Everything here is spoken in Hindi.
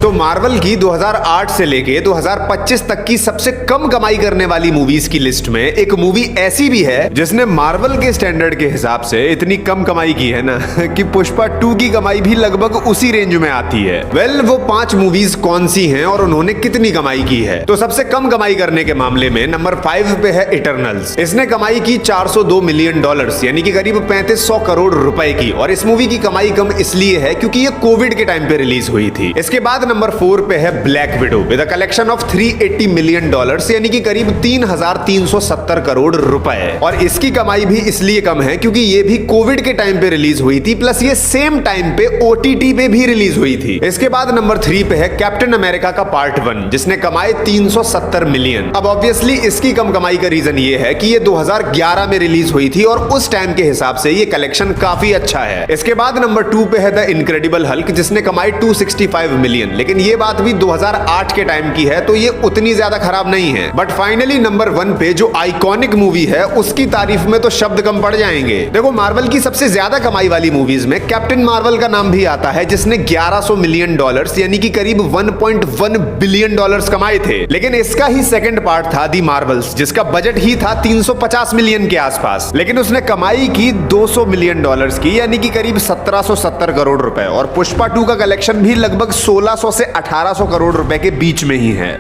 तो मार्वल की 2008 से लेके 2025 तक की सबसे कम कमाई करने वाली मूवीज की लिस्ट में एक मूवी ऐसी भी है जिसने मार्वल के स्टैंडर्ड के हिसाब से इतनी कम कमाई की है ना कि पुष्पा 2 की कमाई भी लगभग उसी रेंज में आती है। वो 5 मूवीज कौन सी हैं और उन्होंने कितनी कमाई की है। तो सबसे कम कमाई करने के मामले में नंबर 5 पे है इटर्नल्स। इसने कमाई की $402 मिलियन, यानी कि करीब 3500 करोड़ रुपए की। और इस मूवी की कमाई कम इसलिए है क्योंकि ये कोविड के टाइम पे रिलीज हुई थी। इसके बाद नंबर 4 पे है black window with a collection of $380 million, यानी कि करीब 3370 करोड़ रुपए। और इसकी कमाई भी इसलिए कम है क्योंकि ये भी कोविड के टाइम पे रिलीज हुई थी, प्लस ये सेम टाइम पे OTT पे भी रिलीज हुई थी। इसके बाद नंबर 3 पे है कैप्टन अमेरिका का पार्ट 1, जिसने कमाए 370 मिलियन। अब ऑब्वियसली इसकी कम कमाई का रीजन ये है कि ये 2011 में रिलीज हुई थी और उस टाइम के हिसाब से ये कलेक्शन काफी अच्छा है। इसके बाद नंबर 2 पे है द इनक्रेडिबल हल्क, जिसने कमाई 265 मिलियन। लेकिन ये बात भी 2008 के टाइम की है, तो ये उतनी ज्यादा खराब नहीं है। बट फाइनली नंबर 1 पे जो आइकॉनिक मूवी है उसकी तारीफ में तो शब्द कम पड़ जाएंगे। देखो, मार्वल की सबसे ज्यादा कमाई वाली मूवीज में कैप्टन मार्वल का नाम भी आता है, जिसने $1100 मिलियन यानी कि करीब $1.1 बिलियन कमाए थे। लेकिन इसका ही सेकंड पार्ट था दी मार्वल्स, जिसका बजट ही था 350 मिलियन के आसपास। लेकिन उसने कमाई की $200 मिलियन की, यानी कि करीब 1770 करोड़ रुपए। और पुष्पा 2 का कलेक्शन भी लगभग 1600 से 1800 करोड़ रुपए के बीच में ही है।